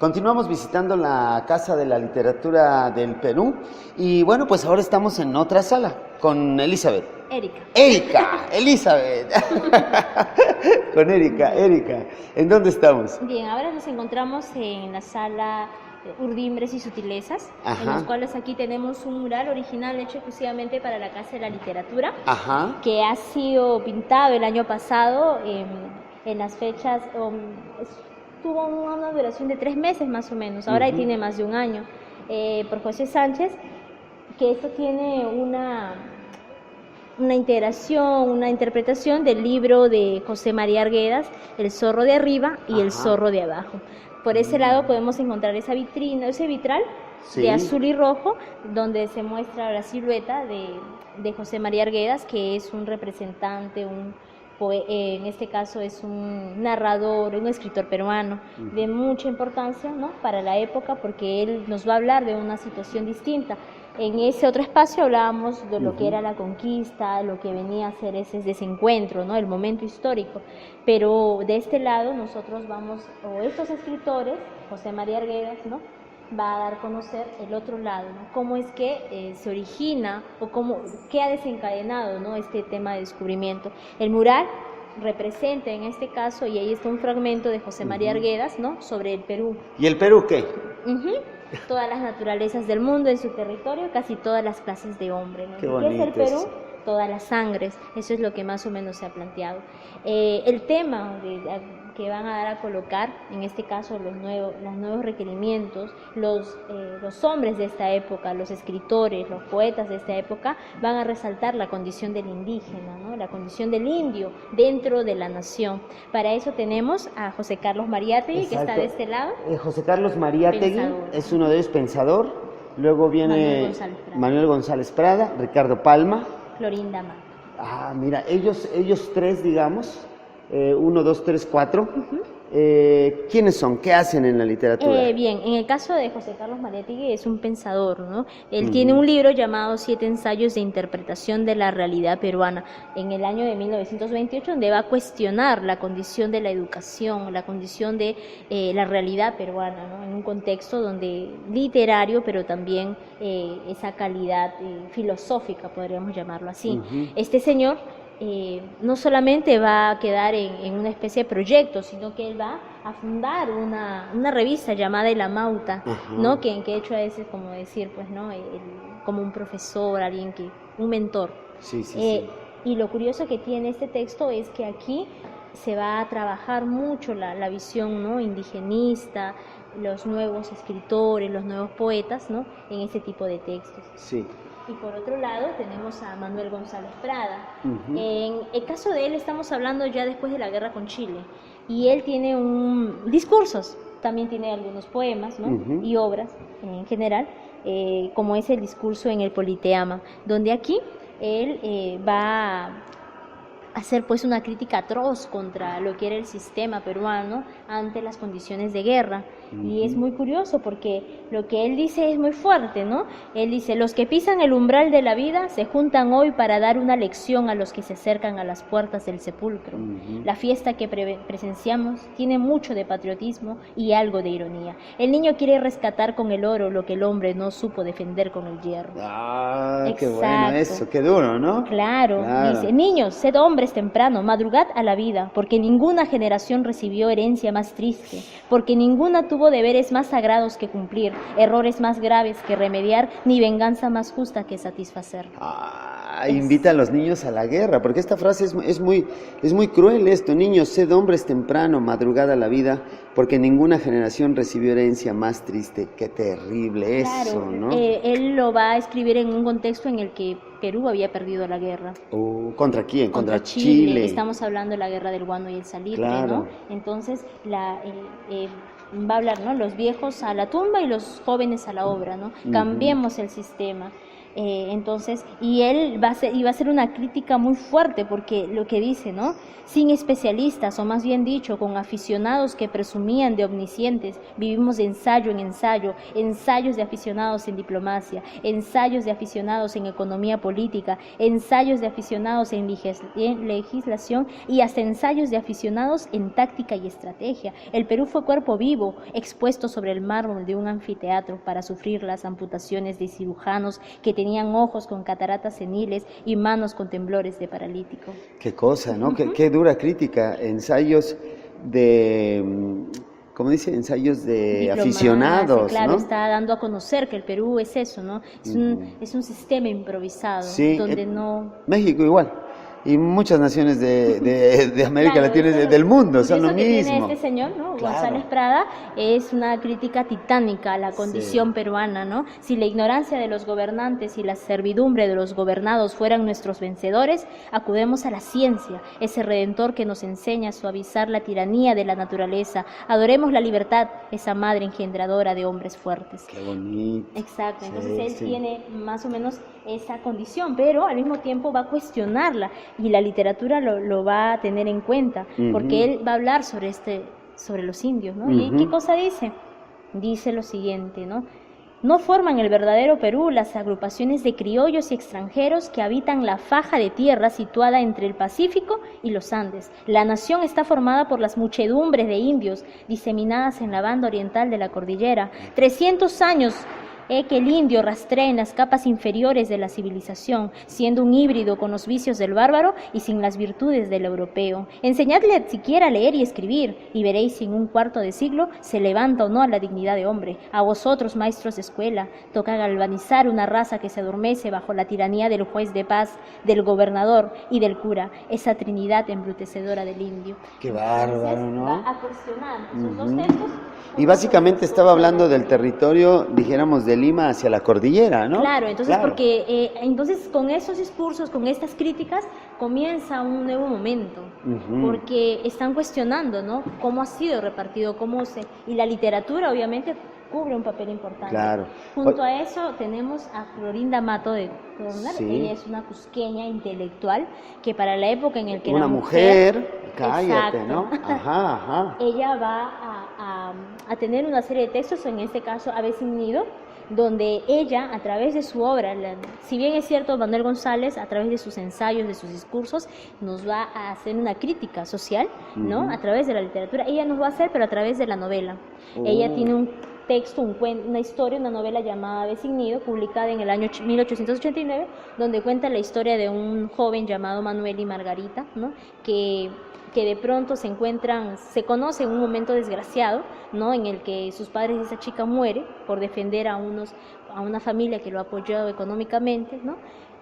Continuamos visitando la Casa de la Literatura del Perú y bueno, pues ahora estamos en otra sala con Elizabeth. Elizabeth. Con Erika. ¿En dónde estamos? Bien, ahora nos encontramos en la sala Urdimbres y Sutilezas, Ajá. en los cuales aquí tenemos un mural original hecho exclusivamente para la Casa de la Literatura, Ajá. que ha sido pintado el año pasado en las fechas, tuvo una duración de 3 meses más o menos, ahora tiene más de un año, por José Sánchez, que esto tiene una integración, una interpretación del libro de José María Arguedas, El zorro de arriba y El zorro de abajo. Por ese lado podemos encontrar esa vitrina, ese vitral de azul y rojo, donde se muestra la silueta de José María Arguedas, que es un representante, en este caso es un narrador, un escritor peruano de mucha importancia, ¿no?, para la época, porque él nos va a hablar de una situación distinta. En ese otro espacio hablábamos de lo que era la conquista, lo que venía a ser ese desencuentro, ¿no?, el momento histórico. Pero de este lado nosotros vamos, o estos escritores, José María Arguedas, ¿no?, va a dar a conocer el otro lado, ¿no?, cómo es que se origina o qué ha desencadenado, ¿no?, este tema de descubrimiento. El mural representa en este caso, y ahí está un fragmento de José María Arguedas, ¿no?, sobre el Perú. ¿Y el Perú qué? Todas las naturalezas del mundo en su territorio, casi todas las clases de hombre, ¿no? Qué ¿Qué es el Perú? eso. Todas las sangres, eso es lo que más o menos se ha planteado. El tema que van a dar a colocar, en este caso los nuevos requerimientos, los hombres de esta época, los escritores, los poetas de esta época, van a resaltar la condición del indígena, ¿no?, la condición del indio dentro de la nación. Para eso tenemos a José Carlos Mariátegui, que está de este lado. José Carlos Mariátegui es uno de ellos, pensador. Luego viene Manuel González Prada, Ricardo Palma, Florinda Mato. Mira, ellos tres, digamos, 1, 2, 3, 4. ¿Quiénes son? ¿Qué hacen en la literatura? Bien, en el caso de José Carlos Mariátegui es un pensador, ¿no? Él tiene un libro llamado 7 ensayos de interpretación de la realidad peruana, en el año de 1928, donde va a cuestionar la condición de la educación, la condición de la realidad peruana, ¿no?, en un contexto donde literario, pero también esa calidad filosófica, podríamos llamarlo así. Este señor no solamente va a quedar en una especie de proyecto, sino que él va a fundar una revista llamada El Amauta, ¿no?, que de hecho es como decir, pues, ¿no?, como un profesor, un mentor. Y lo curioso que tiene este texto es que aquí se va a trabajar mucho la visión, ¿no?, indigenista, los nuevos escritores, los nuevos poetas, ¿no?, en este tipo de textos. Y por otro lado tenemos a Manuel González Prada. En el caso de él estamos hablando ya después de la guerra con Chile, y él tiene discursos, también tiene algunos poemas, ¿no?, y obras en general, como es el discurso en el Politeama, donde aquí él va a hacer pues una crítica atroz contra lo que era el sistema peruano ante las condiciones de guerra. Y es muy curioso porque lo que él dice es muy fuerte, ¿no? Él dice: los que pisan el umbral de la vida se juntan hoy para dar una lección a los que se acercan a las puertas del sepulcro. La fiesta que presenciamos tiene mucho de patriotismo y algo de ironía. El niño quiere rescatar con el oro lo que el hombre no supo defender con el hierro. Qué bueno eso, qué duro, ¿no? Claro. Dice: niños, sed hombres temprano, madrugad a la vida, porque ninguna generación recibió herencia más triste, porque ninguna tuvo deberes más sagrados que cumplir, errores más graves que remediar, ni venganza más justa que satisfacer. Invita a los niños a la guerra, porque esta frase es muy cruel esto: niños, sed hombres temprano, madrugada a la vida, porque ninguna generación recibió herencia más triste. Qué terrible eso, ¿no? Él lo va a escribir en un contexto en el que Perú había perdido la guerra. ¿Contra quién? Contra Chile. Estamos hablando de la guerra del guano y el salitre, ¿no? Entonces, va a hablar, ¿no?, los viejos a la tumba y los jóvenes a la obra, ¿no? Cambiemos el sistema. Entonces, y él iba a hacer una crítica muy fuerte porque lo que dice, ¿no? Sin especialistas, o más bien dicho, con aficionados que presumían de omniscientes, vivimos de ensayo en ensayo, ensayos de aficionados en diplomacia, ensayos de aficionados en economía política, ensayos de aficionados en legislación y hasta ensayos de aficionados en táctica y estrategia. El Perú fue cuerpo vivo, expuesto sobre el mármol de un anfiteatro para sufrir las amputaciones de cirujanos que tenían ojos con cataratas seniles y manos con temblores de paralítico. Qué cosa, ¿no? Qué dura crítica. Ensayos de, ¿cómo dice? Ensayos de aficionados, claro, ¿no? está dando a conocer que el Perú es eso, ¿no? Es un sistema improvisado, sí, donde no... México igual. Y muchas naciones de América Claro, Latina, eso del mundo, son lo que tiene mismo. este señor, ¿no? Claro. González Prada, es una crítica titánica a la condición peruana, ¿no? Si la ignorancia de los gobernantes y la servidumbre de los gobernados fueran nuestros vencedores, acudemos a la ciencia, ese redentor que nos enseña a suavizar la tiranía de la naturaleza. Adoremos la libertad, esa madre engendradora de hombres fuertes. Qué bonito. Exacto, entonces él tiene más o menos esa condición, pero al mismo tiempo va a cuestionarla y la literatura lo va a tener en cuenta, porque él va a hablar sobre los indios, ¿no? ¿Y qué cosa dice? Dice lo siguiente, ¿no? No forman el verdadero Perú las agrupaciones de criollos y extranjeros que habitan la faja de tierra situada entre el Pacífico y los Andes. La nación está formada por las muchedumbres de indios diseminadas en la banda oriental de la cordillera. 300 años que el indio rastrea en las capas inferiores de la civilización, siendo un híbrido con los vicios del bárbaro y sin las virtudes del europeo. Enseñadle siquiera a leer y escribir, y veréis si en un cuarto de siglo se levanta o no a la dignidad de hombre. A vosotros, maestros de escuela, toca galvanizar una raza que se adormece bajo la tiranía del juez de paz, del gobernador y del cura, esa trinidad embrutecedora del indio. Qué bárbaro, ¿no? Va a cuestionar esos dos textos. Y básicamente estaba hablando del territorio, dijéramos, de Lima hacia la cordillera, ¿no? Claro, entonces Claro. porque entonces con esos discursos, con estas críticas, comienza un nuevo momento, porque están cuestionando, ¿no? Cómo ha sido repartido, y la literatura obviamente cubre un papel importante. Claro. Junto a eso tenemos a Florinda Mato de Tornar, Sí. ella es una cusqueña intelectual que para la época en el que Una la mujer, cállate, exacto. ¿no? Ajá. Ella va a tener una serie de textos, en este caso Ave sin nido, donde ella, a través de su obra, si bien es cierto, Manuel González, a través de sus ensayos, de sus discursos, nos va a hacer una crítica social, ¿no? A través de la literatura. Ella nos va a hacer, pero a través de la novela. Ella tiene un texto, una historia, una novela llamada Ave sin nido, publicada en el año 1889, donde cuenta la historia de un joven llamado Manuel y Margarita, ¿no? que de pronto se conocen en un momento desgraciado, ¿no? En el que sus padres de esa chica muere por defender a una familia que lo ha apoyado económicamente, ¿no?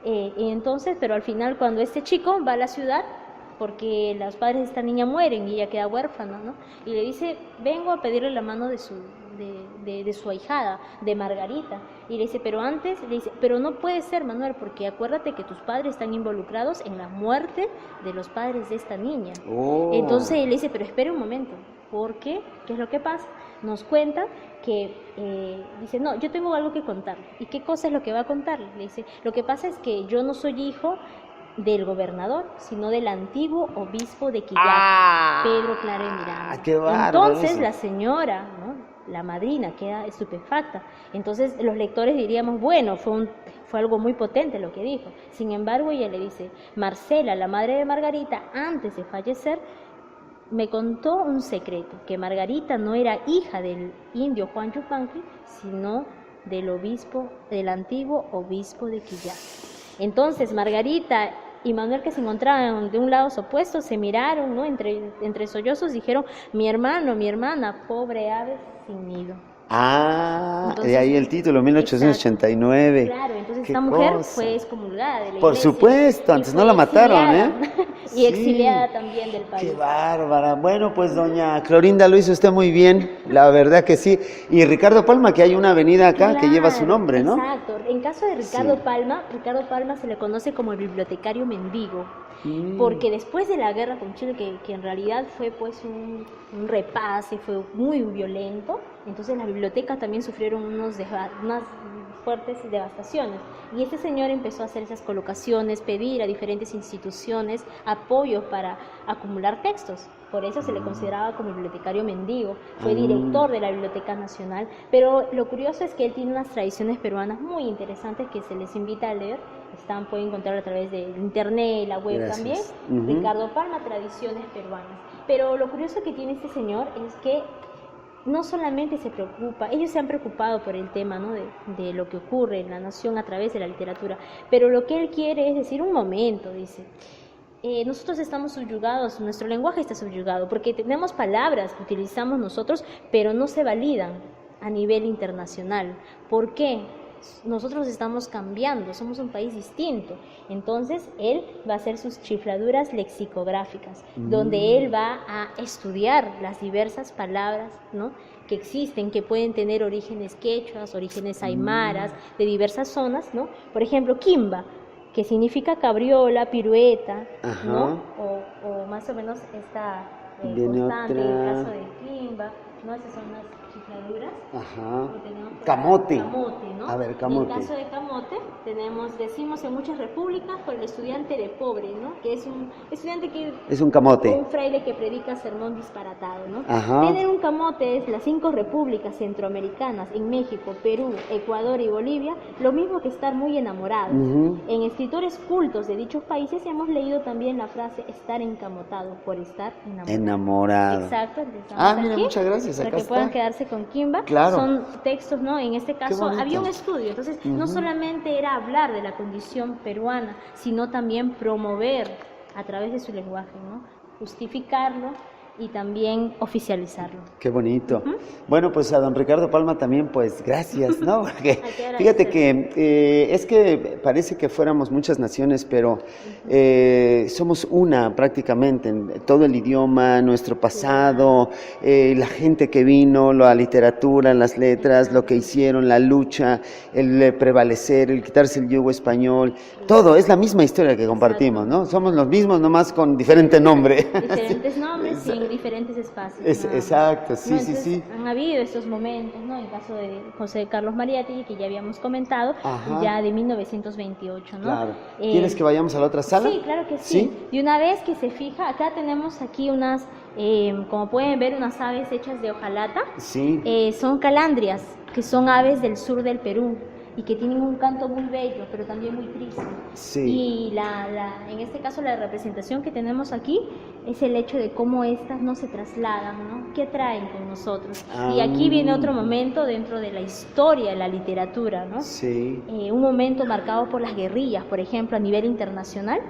Y entonces, pero al final cuando este chico va a la ciudad, porque los padres de esta niña mueren y ella queda huérfana, ¿no? Y le dice, vengo a pedirle la mano de su ahijada, de Margarita. Y le dice, pero antes, le dice, pero no puede ser, Manuel, porque acuérdate que tus padres están involucrados en la muerte de los padres de esta niña. Entonces él le dice, pero espere un momento, ¿por qué? ¿Qué es lo que pasa? Nos cuenta que dice, no, yo tengo algo que contarle. ¿Y qué cosa es lo que va a contarle? Le dice, lo que pasa es que yo no soy hijo del gobernador, sino del antiguo obispo de Quillap, Pedro Clara de Miranda. ¡Qué bárbaro! Entonces la señora, ¿no? La madrina queda estupefacta. Entonces los lectores diríamos, bueno, fue algo muy potente lo que dijo. Sin embargo, ella le dice, Marcela, la madre de Margarita, antes de fallecer, me contó un secreto, que Margarita no era hija del indio Juan Yupanqui, sino del antiguo obispo de Quillap. Entonces Margarita y Manuel, que se encontraban de un lado opuesto, se miraron, ¿no? Entre sollozos dijeron, mi hermano, mi hermana, pobre ave sin nido. Entonces, de ahí el título, 1889. Claro, entonces esta mujer fue excomulgada de la iglesia. Por supuesto, antes no la mataron, ¿eh? Y exiliada también del país. ¡Qué bárbara! Bueno, pues doña Clorinda lo hizo usted muy bien, la verdad que sí. Y Ricardo Palma, que hay una avenida acá que lleva su nombre, ¿no? Exacto. En caso de Ricardo Palma se le conoce como el bibliotecario mendigo, porque después de la guerra con Chile, que en realidad fue pues un repase, fue muy violento, entonces las bibliotecas también sufrieron unas fuertes devastaciones. Y este señor empezó a hacer esas colocaciones, pedir a diferentes instituciones apoyo para acumular textos. Por eso se le consideraba como bibliotecario mendigo. Fue director de la Biblioteca Nacional. Pero lo curioso es que él tiene unas tradiciones peruanas muy interesantes que se les invita a leer. Pueden encontrarlo a través de internet, la web. Gracias. También. Ricardo Palma, Tradiciones Peruanas. Pero lo curioso que tiene este señor es que no solamente se preocupa, ellos se han preocupado por el tema, ¿no?, de lo que ocurre en la nación a través de la literatura, pero lo que él quiere es decir, un momento, dice, nosotros estamos subyugados, nuestro lenguaje está subyugado, porque tenemos palabras que utilizamos nosotros, pero no se validan a nivel internacional. ¿Por qué? Nosotros estamos cambiando, somos un país distinto. Entonces él va a hacer sus chifladuras lexicográficas, donde él va a estudiar las diversas palabras, ¿no?, que existen, que pueden tener orígenes quechuas, orígenes aymaras, de diversas zonas, ¿no? Por ejemplo, quimba, que significa cabriola, pirueta, ¿no? O más o menos esta constante, en el caso de quimba, ¿no? Esas son las chifladuras. Camote. Camote, ¿no? A ver, camote. En el caso de camote, decimos en muchas repúblicas por el estudiante de pobre, ¿no? Que es un estudiante que... Es un camote. Un fraile que predica sermón disparatado, ¿no? Tener un camote es las 5 repúblicas centroamericanas, en México, Perú, Ecuador y Bolivia, lo mismo que estar muy enamorados. En escritores cultos de dichos países hemos leído también la frase estar encamotado, por estar enamorado. Exacto. Mira, muchas gracias. Para que puedan quedarse con Quimba. Claro. Son textos, ¿no? En este caso había un estudio, entonces no solamente era hablar de la condición peruana, sino también promover a través de su lenguaje, ¿no? Justificarlo y también oficializarlo. Qué bonito. Bueno, pues a don Ricardo Palma también, pues gracias, ¿no? Porque fíjate que es que parece que fuéramos muchas naciones, pero somos una prácticamente, en todo el idioma, nuestro pasado, la gente que vino, la literatura, las letras, lo que hicieron, la lucha, el prevalecer, el quitarse el yugo español, todo, es la misma historia que compartimos, ¿no? Somos los mismos, nomás con diferente nombre. Diferentes nombres y en diferentes espacios. Exacto, sí, sí. Han habido estos momentos, ¿no? En el caso de José Carlos Mariátegui, que ya habíamos comentado, ya de 1928, ¿no? Claro. ¿Quieres que vayamos a la otra sala? Sí, claro que sí. De una vez que se fija, acá tenemos aquí unas, como pueden ver, unas aves hechas de hojalata. Sí. Son calandrias, que son aves del sur del Perú y que tienen un canto muy bello, pero también muy triste. Sí. Y en este caso la representación que tenemos aquí es el hecho de cómo estas no se trasladan, ¿no? ¿Qué traen con nosotros? Y aquí viene otro momento dentro de la historia de la literatura, ¿no? Sí. Un momento marcado por las guerrillas, por ejemplo, a nivel internacional,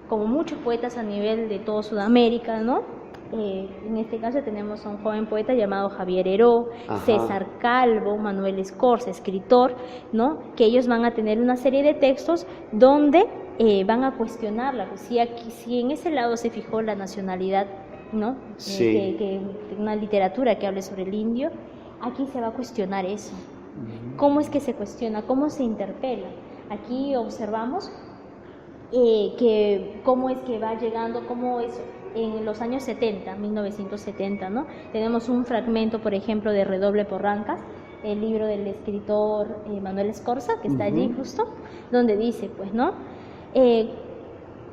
como muchos poetas a nivel de toda Sudamérica, ¿no? En este caso tenemos a un joven poeta llamado Javier Heró, César Calvo, Manuel Escorza, escritor, ¿no? Que ellos van a tener una serie de textos donde van a cuestionar la poesía, si en ese lado se fijó la nacionalidad, ¿no? Sí. Que una literatura que hable sobre el indio, aquí se va a cuestionar eso. ¿Cómo es que se cuestiona? ¿Cómo se interpela? Aquí observamos que cómo es que va llegando, cómo es en los años 70, 1970, ¿no? Tenemos un fragmento, por ejemplo, de Redoble Porrancas, el libro del escritor Manuel Escorza, que está allí justo, donde dice, pues, ¿no?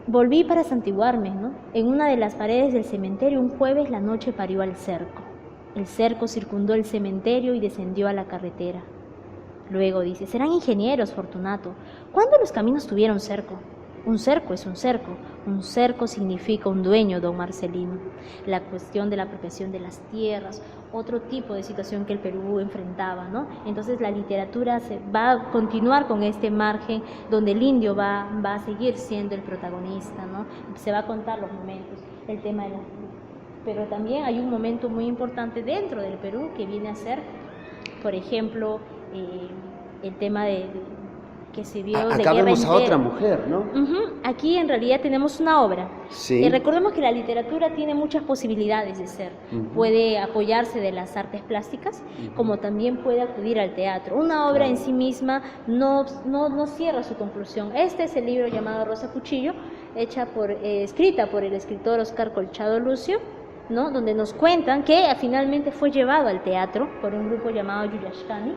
Volví para santiguarme, ¿no? En una de las paredes del cementerio un jueves la noche parió al cerco. El cerco circundó el cementerio y descendió a la carretera. Luego dice, serán ingenieros, Fortunato. ¿Cuándo los caminos tuvieron cerco? Un cerco es un cerco. Un cerco significa un dueño, don Marcelino. La cuestión de la apropiación de las tierras, otro tipo de situación que el Perú enfrentaba, ¿no? Entonces la literatura va a continuar con este margen donde el indio va a seguir siendo el protagonista, ¿no? Se va a contar los momentos, el tema de la... Pero también hay un momento muy importante dentro del Perú que viene a ser, por ejemplo, el tema que se vio de acá guerra vemos entera. A otra mujer, ¿no? Aquí en realidad tenemos una obra. Sí. Recordemos que la literatura tiene muchas posibilidades de ser. Puede apoyarse de las artes plásticas, como también puede acudir al teatro. Una obra en sí misma no cierra su conclusión. Este es el libro llamado Rosa Cuchillo, escrita por el escritor Oscar Colchado Lucio, ¿no? Donde nos cuentan que finalmente fue llevado al teatro por un grupo llamado Yuyashkani.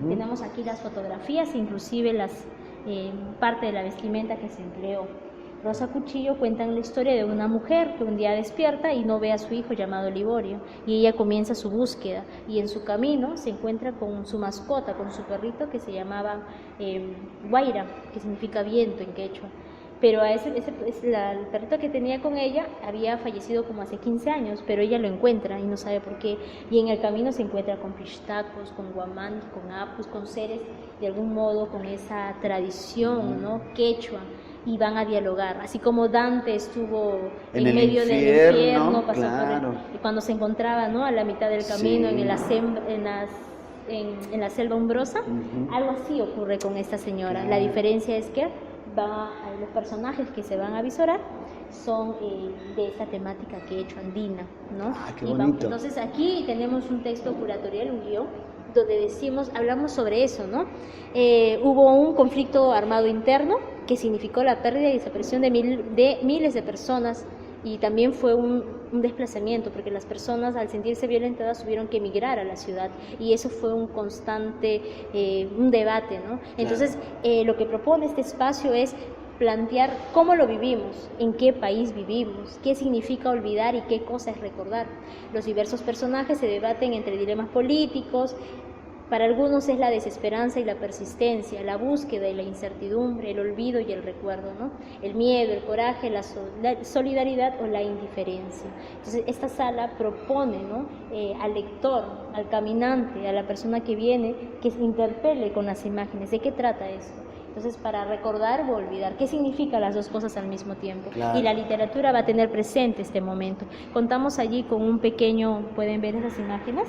Tenemos aquí las fotografías, inclusive parte de la vestimenta que se empleó. Rosa Cuchillo cuentan la historia de una mujer que un día despierta y no ve a su hijo llamado Liborio, y ella comienza su búsqueda, y en su camino se encuentra con su mascota, con su perrito que se llamaba Guaira, que significa viento en quechua. Pero el perrito que tenía con ella había fallecido como hace 15 años, pero ella lo encuentra y no sabe por qué. Y en el camino se encuentra con pixtacos, con guamán, con apus, con seres de algún modo con esa tradición, ¿no? Quechua, y van a dialogar. Así como Dante estuvo en medio del infierno, pasó y cuando se encontraba, ¿no?, a la mitad del camino, en la selva umbrosa, algo así ocurre con esta señora. La diferencia es que los personajes que se van a visorar son de esta temática quechua andina, ¿no? Qué bonito. Entonces aquí tenemos un texto curatorial, un guión, donde hablamos sobre eso, ¿no? Hubo un conflicto armado interno que significó la pérdida y desaparición de miles de personas, y también fue un desplazamiento, porque las personas al sentirse violentadas tuvieron que emigrar a la ciudad, y eso fue un constante un debate, ¿no? Entonces lo que propone este espacio es plantear cómo lo vivimos, en qué país vivimos, qué significa olvidar y qué cosa es recordar. Los diversos personajes se debaten entre dilemas políticos. Para algunos es la desesperanza y la persistencia, la búsqueda y la incertidumbre, el olvido y el recuerdo, ¿no? El miedo, el coraje, la solidaridad o la indiferencia. Entonces, esta sala propone, ¿no?, al lector, al caminante, a la persona que viene, que se interpele con las imágenes. ¿De qué trata esto? Entonces, para recordar o olvidar, ¿qué significan las dos cosas al mismo tiempo? Claro. Y la literatura va a tener presente este momento. Contamos allí con un pequeño, pueden ver esas imágenes,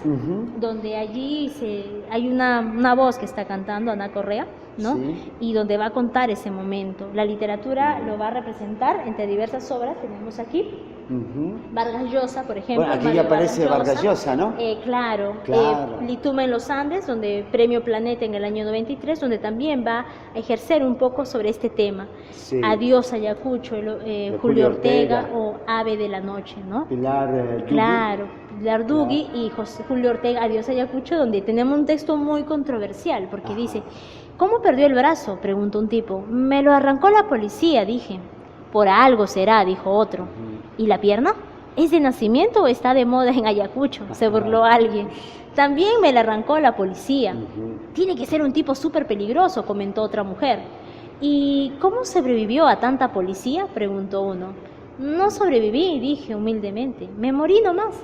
donde allí hay una voz que está cantando, Ana Correa, ¿no? Sí. Y donde va a contar ese momento. La literatura lo va a representar entre diversas obras. Tenemos aquí Vargas Llosa, por ejemplo. Bueno, aquí ya aparece Vargas Llosa, ¿no? Claro. Lituma en los Andes, donde Premio Planeta en el año 93, donde también va a ejercer un poco sobre este tema. Sí. Adiós Ayacucho, Julio Ortega, o Ave de la Noche, ¿no? Pilar Dugui. Claro, Pilar Dugui y Julio Ortega, Adiós Ayacucho, donde tenemos un texto muy controversial, porque dice: ¿cómo perdió el brazo?, preguntó un tipo. Me lo arrancó la policía, dije. Por algo será, dijo otro. ¿Y la pierna? ¿Es de nacimiento o está de moda en Ayacucho?, se burló alguien. También me la arrancó la policía. Tiene que ser un tipo súper peligroso, comentó otra mujer. ¿Y cómo sobrevivió a tanta policía?, preguntó uno. No sobreviví, dije humildemente. Me morí nomás.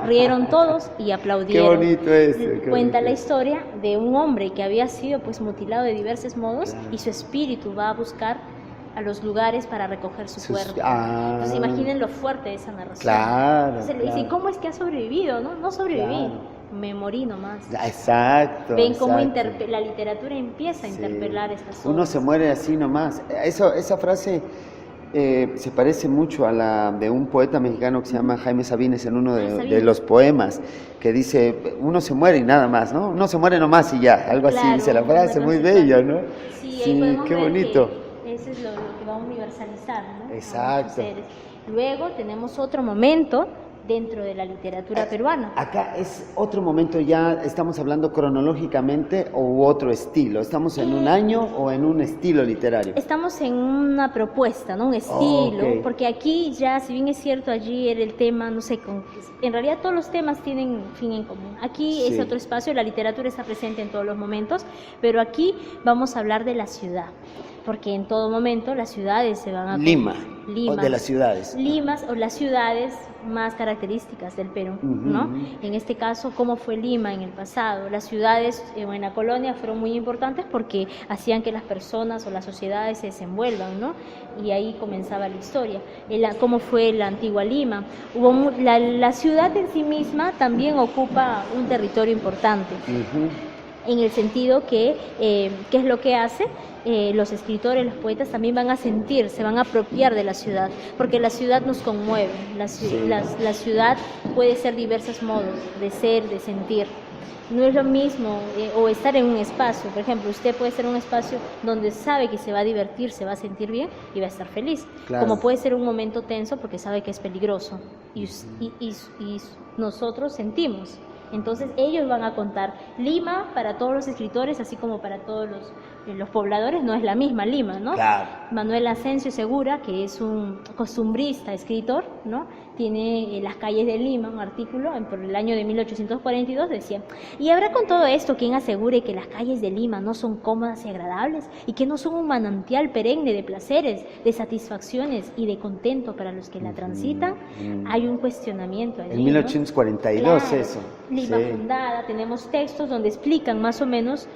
Rieron todos y aplaudieron. Qué bonito es. Cuenta la historia de un hombre que había sido mutilado de diversos modos, y su espíritu va a buscar a los lugares para recoger su cuerpo. Entonces imaginen lo fuerte de esa narración. Claro. Entonces le dice: ¿cómo es que has sobrevivido? No sobreviví. Claro. Me morí nomás. Exacto. Ven cómo la literatura empieza a interpelar estas cosas. Uno se muere así nomás. Esa frase se parece mucho a la de un poeta mexicano que se llama Jaime Sabines, en uno de los poemas, que dice: uno se muere y nada más, ¿no? Uno se muere nomás y ya. Algo así dice la frase, muy bello, ¿no? Sí, qué bonito. Eso es lo que va a universalizar, ¿no? Exacto. Luego tenemos otro momento dentro de la literatura peruana. Acá es otro momento, ya estamos hablando cronológicamente, o otro estilo. ¿Estamos en un año o en un estilo literario? Estamos en una propuesta, ¿no? Un estilo, porque aquí ya, si bien es cierto, allí era el tema, no sé, en realidad todos los temas tienen un fin en común. Aquí es otro espacio, la literatura está presente en todos los momentos, pero aquí vamos a hablar de la ciudad, porque en todo momento las ciudades se van a... Lima. De las ciudades. Limas o las ciudades más características del Perú, ¿no? En este caso, ¿cómo fue Lima en el pasado? Las ciudades en la colonia fueron muy importantes porque hacían que las personas o las sociedades se desenvuelvan, ¿no? Y ahí comenzaba la historia. ¿Cómo fue la antigua Lima? La ciudad en sí misma también ocupa un territorio importante. En el sentido que, ¿qué es lo que hace? Los escritores, los poetas también van a sentir, se van a apropiar de la ciudad, porque la ciudad nos conmueve, la ciudad puede ser diversos modos de ser, de sentir, No es lo mismo o estar en un espacio, por ejemplo, usted puede estar en un espacio donde sabe que se va a divertir, se va a sentir bien y va a estar feliz, Claro. como puede ser un momento tenso porque sabe que es peligroso y nosotros sentimos. Entonces ellos van a contar. Lima para todos los escritores, así como para todos los pobladores, no es la misma Lima, ¿no? Claro. Manuel Asensio Segura, que es un costumbrista, escritor, ¿no? Tiene Las calles de Lima, un artículo por el año de 1842, decía: y habrá con todo esto quien asegure que las calles de Lima no son cómodas y agradables y que no son un manantial perenne de placeres, de satisfacciones y de contento para los que la transitan. Hay un cuestionamiento allí, En 1842 ¿no? Claro. eso. Lima Sí. fundada, tenemos textos donde explican más o menos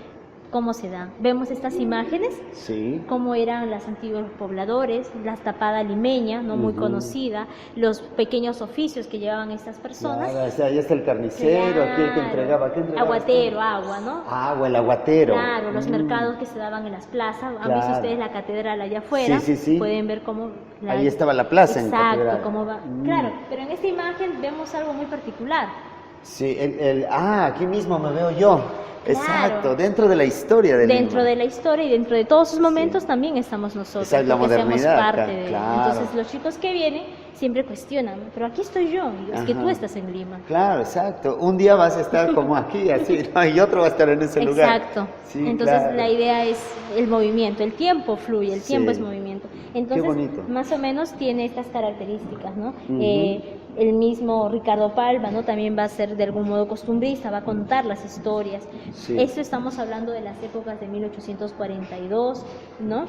cómo se dan. Vemos estas imágenes, Sí. cómo eran los antiguos pobladores, la tapada limeña, no muy conocida, los pequeños oficios que llevaban estas personas. Claro, o sea, ahí está el carnicero, aquí el que entregaba. ¿Qué entregaba? Aguatero, agua, ¿no? Agua, el aguatero. Claro, los mercados que se daban en las plazas. Han visto Claro. ustedes la catedral allá afuera. Sí, sí, sí. Pueden ver cómo... Ahí estaba la plaza en Exacto, catedral. cómo va. Claro, pero en esta imagen vemos algo muy particular. Sí, aquí mismo me veo yo. Claro. Exacto, dentro de la historia de Dentro Lima. de la historia y dentro de todos sus momentos también estamos nosotros. Esa es la porque somos modernidad parte acá, de. claro. Entonces los chicos que vienen siempre cuestionan, pero aquí estoy yo, y es que Ajá. tú estás en Lima. Claro, exacto. Un día vas a estar como aquí, así, ¿no? Y otro va a estar en ese lugar. Exacto. Sí, Entonces claro. la idea es el movimiento, el tiempo fluye, el tiempo Sí. es movimiento. Entonces, bonito. más o menos tiene estas características, ¿no? Ujú. El mismo Ricardo Palma, ¿no? También va a ser de algún modo costumbrista, va a contar las historias. Sí. Esto estamos hablando de las épocas de 1842, ¿no?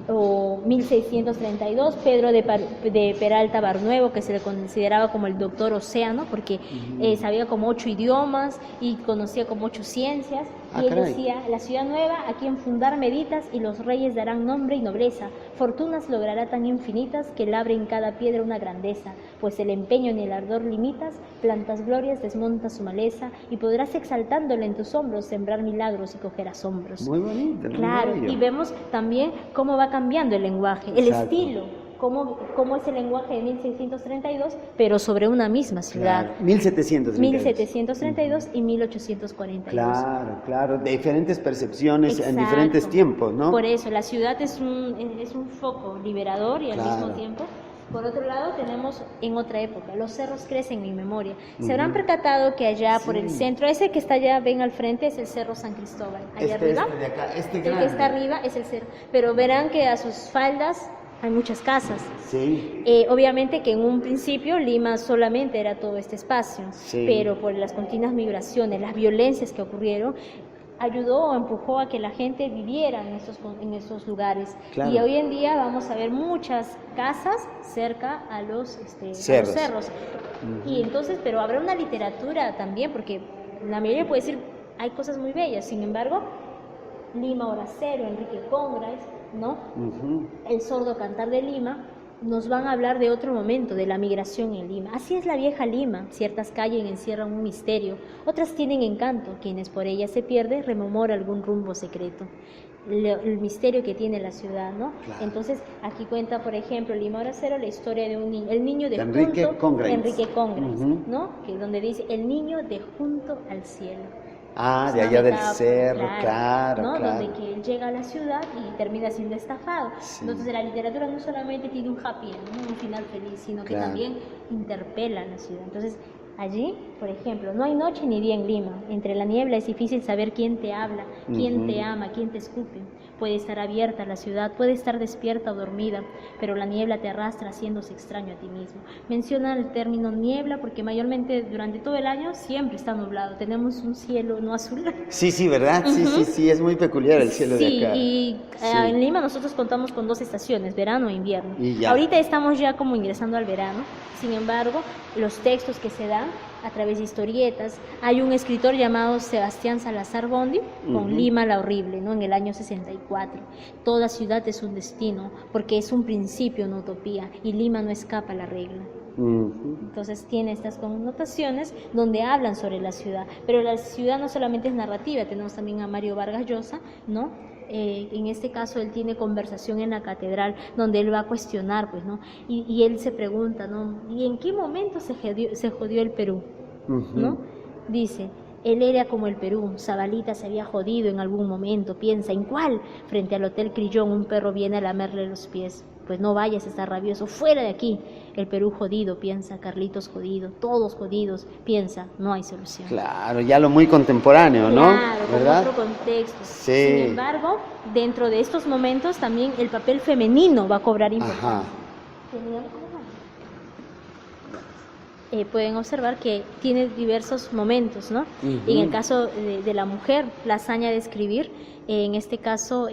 O 1632, Pedro de Peralta Barnuevo, que se le consideraba como el doctor océano, porque sabía como 8 idiomas y conocía como 8 ciencias. Ah, Y él caray. decía: la ciudad nueva, a quien fundar meditas, y los reyes darán nombre y nobleza. Fortunas logrará tan infinitas, que labre en cada piedra una grandeza. Pues el empeño ni el ardor limitas, plantas glorias, desmonta su maleza, y podrás exaltándole en tus hombros, sembrar milagros y coger asombros. Muy bonito. muy Claro, bello. y vemos también cómo va cambiando el lenguaje, el Exacto. estilo. Cómo es el lenguaje de 1632, pero sobre una misma ciudad. Claro. 1732. 1732 y 1842. Claro, claro. De diferentes percepciones en Exacto. diferentes tiempos, ¿no? Por eso, la ciudad es un foco liberador y al Claro. mismo tiempo. Por otro lado, tenemos en otra época, los cerros crecen en memoria. Se habrán percatado que allá por el Sí. centro, ese que está allá, ven al frente, es el Cerro San Cristóbal. Allá Este arriba, de acá, este el que grande. está arriba es el cerro. Pero verán que a sus faldas hay muchas casas. Sí. Obviamente que en un principio Lima solamente era todo este espacio, Sí. pero por las continuas migraciones, las violencias que ocurrieron, ayudó o empujó a que la gente viviera en estos lugares. Claro. Y hoy en día vamos a ver muchas casas cerca a los Cerros. cerros. Y entonces, pero habrá una literatura también, porque la mayoría puede decir, hay cosas muy bellas, sin embargo, Lima Hora Cero, Enrique Congráez, ¿no? Ujú. El sordo cantar de Lima, nos van a hablar de otro momento, de la migración en Lima. Así es la vieja Lima, ciertas calles encierran un misterio, otras tienen encanto, quienes por ellas se pierde rememora algún rumbo secreto. El misterio que tiene la ciudad, ¿no? Claro. Entonces, aquí cuenta, por ejemplo, Lima Hora Cero, la historia de un niño, el niño de Enrique junto, Congráez. Enrique Congráez, Ujú. ¿no? Que donde dice, el niño de junto al cielo. Ah, Es de una allá del metáfora, cerro, claro, ¿no? claro. Donde que él llega a la ciudad y termina siendo estafado. Sí. Entonces la literatura no solamente tiene un happy end, ¿no? Un final feliz, sino que Claro. también interpela a la ciudad. Entonces allí, por ejemplo, no hay noche ni día en Lima. Entre la niebla es difícil saber quién te habla, quién te ama, quién te escupe. Puede estar abierta la ciudad, puede estar despierta o dormida, pero la niebla te arrastra haciéndose extraño a ti mismo. Menciona el término niebla porque mayormente durante todo el año siempre está nublado. Tenemos un cielo no azul. Sí, sí, ¿verdad? Sí, sí, sí, es muy peculiar el cielo Sí, de acá. y Sí. en Lima nosotros contamos con 2 estaciones, verano e invierno. Y ya. Ahorita estamos ya como ingresando al verano, sin embargo, los textos que se dan a través de historietas, hay un escritor llamado Sebastián Salazar Bondi, con Ujú. Lima la horrible, ¿no? En el año 64. Toda ciudad es un destino, porque es un principio, una utopía, y Lima no escapa a la regla. Ujú. Entonces tiene estas connotaciones donde hablan sobre la ciudad, pero la ciudad no solamente es narrativa, tenemos también a Mario Vargas Llosa, ¿no? En este caso él tiene conversación en la catedral donde él va a cuestionar, pues, ¿no? Y él se pregunta, ¿no? ¿Y en qué momento se jodió el Perú? Ujú. ¿No? Dice, Él era como el Perú, Zabalita se había jodido en algún momento, piensa, ¿en cuál? Frente al Hotel Crillón un perro viene a lamerle los pies. Pues no vayas, está rabioso, fuera de aquí. El Perú jodido, piensa, Carlitos jodido, todos jodidos, piensa, no hay solución. Claro, ya lo muy contemporáneo, ¿no? Claro, ¿verdad? con otro contexto. Sí. Sin embargo, dentro de estos momentos también el papel femenino va a cobrar importancia. Ajá. Pueden observar que tiene diversos momentos, ¿no? Y en el caso de la mujer, la hazaña de escribir, en este caso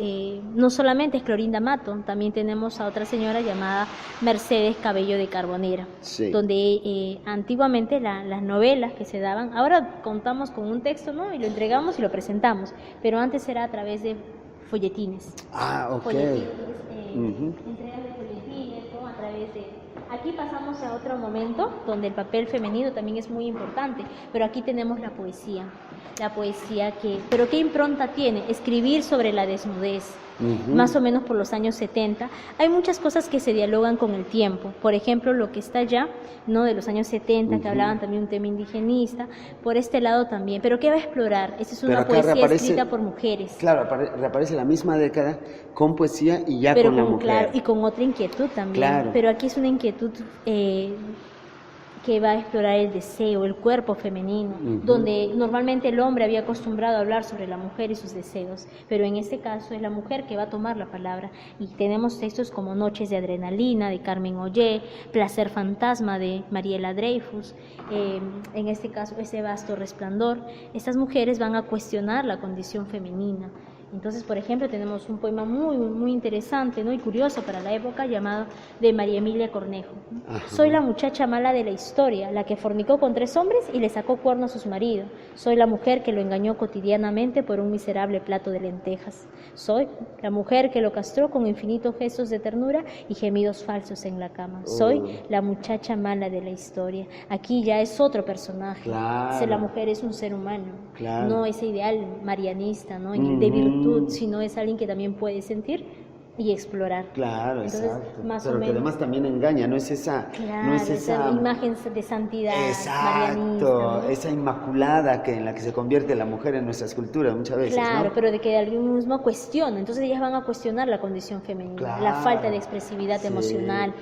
no solamente es Clorinda Mato, también tenemos a otra señora llamada Mercedes Cabello de Carbonera, Sí. donde antiguamente las novelas que se daban, ahora contamos con un texto, ¿no? Y lo entregamos y lo presentamos, pero antes era a través de folletines. Ah, ok. Folletines, entregas de folletines, ¿no? A través de... Aquí pasamos a otro momento donde el papel femenino también es muy importante, pero aquí tenemos la poesía pero ¿qué impronta tiene? Escribir sobre la desnudez, más o menos por los años 70. Hay muchas cosas que se dialogan con el tiempo, por ejemplo, lo que está allá, ¿no? De los años 70, que hablaban también un tema indigenista, por este lado también, pero ¿qué va a explorar? Esa es una poesía escrita por mujeres. Claro, reaparece la misma década con poesía y ya pero con la mujer. Claro, y con otra inquietud también, claro. Pero aquí es una inquietud que va a explorar el deseo, el cuerpo femenino, donde normalmente el hombre había acostumbrado a hablar sobre la mujer y sus deseos, pero en este caso es la mujer que va a tomar la palabra, y tenemos textos como Noches de Adrenalina, de Carmen Ollé, Placer Fantasma, de Mariela Dreyfus, en este caso Ese Vasto Resplandor. Estas mujeres van a cuestionar la condición femenina. Entonces, por ejemplo, tenemos un poema muy interesante, ¿no? Y curioso para la época, llamado de María Emilia Cornejo. Soy la muchacha mala de la historia, la que fornicó con 3 hombres y le sacó cuernos a sus maridos. Soy la mujer que lo engañó cotidianamente por un miserable plato de lentejas. Soy la mujer que lo castró con infinitos gestos de ternura y gemidos falsos en la cama. Soy la muchacha mala de la historia. Aquí ya es otro personaje. Claro. La mujer es un ser humano, claro. No ese ideal marianista, ¿no? De virtud, sino es alguien que también puede sentir y explorar. Claro, entonces, exacto. Más pero o que menos, además también engaña, no es esa... claro, no es esa imagen de santidad marianista, exacto, ¿no? Esa inmaculada en la que se convierte la mujer en nuestras culturas muchas veces, claro, ¿no? Pero de que de algún mismo cuestiona, entonces ellas van a cuestionar la condición femenina, claro, la falta de expresividad emocional.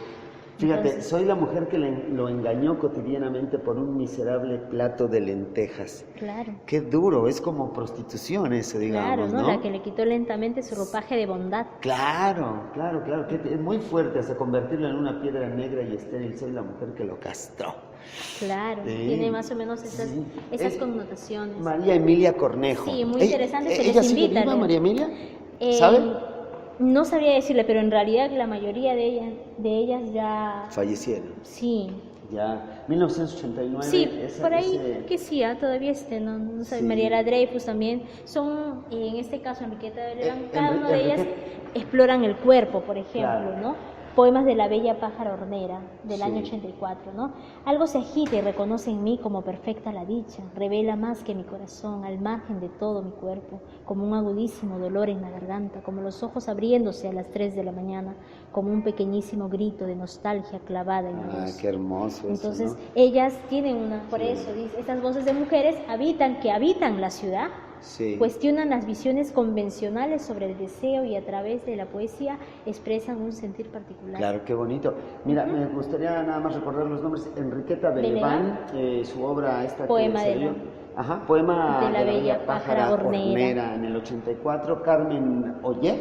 Fíjate, Entonces, soy la mujer que lo engañó cotidianamente por un miserable plato de lentejas. Claro. Qué duro, es como prostitución eso, digamos, claro, ¿no? La que le quitó lentamente su ropaje de bondad. Claro, que es muy fuerte hasta convertirlo en una piedra negra y estéril. Soy la mujer que lo castró. Claro, tiene más o menos esas connotaciones. María Emilia Cornejo. Sí, muy interesante, se ¿Ella les sigue invita. viva, María Emilia? ¿Sabe? No sabría decirle, pero en realidad la mayoría de ellas ya... fallecieron. Sí. Ya, 1989. Sí, por ahí que sí, todavía no sé, Mariela Dreyfus también, son, en este caso Enriqueta de León, cada una de ellas exploran el cuerpo, por ejemplo, claro. ¿no? Poemas de la bella pájara hornera, del año 84, ¿no? Algo se agita y reconoce en mí como perfecta la dicha, revela más que mi corazón, al margen de todo mi cuerpo, como un agudísimo dolor en la garganta, como los ojos abriéndose a las 3 de la mañana, como un pequeñísimo grito de nostalgia clavada en la luz. Qué hermoso. Entonces, eso, ¿no? ellas tienen por eso, estas voces de mujeres que habitan la ciudad, cuestionan las visiones convencionales sobre el deseo y a través de la poesía expresan un sentir particular. Claro, qué bonito. Mira, me gustaría nada más recordar los nombres. Enriqueta Beleván, su obra esta Poema que salió. Poema de la bella pájara hornera en el 84. Carmen Ollé,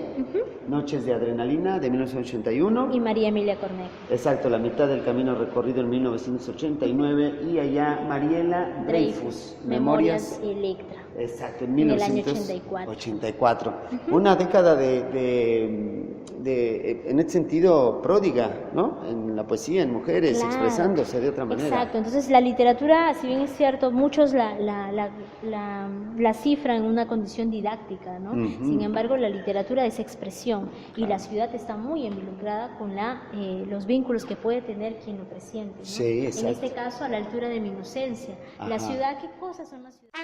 Noches de Adrenalina de 1981. Y María Emilia Cornejo. Exacto, La mitad del camino recorrido en 1989. Y allá Mariela Dreyfus, Memorias Electra. Exacto, en 1984. Una década en este sentido pródiga, ¿no? En la poesía, en mujeres, expresándose de otra manera. Exacto, entonces la literatura, si bien es cierto, muchos la cifran en una condición didáctica, ¿no? Sin embargo, la literatura es expresión y la ciudad está muy involucrada con los vínculos que puede tener quien lo presiente, ¿no? Sí, exacto. En este caso, a la altura de mi inocencia. La ciudad, ¿qué cosas son las ciudades?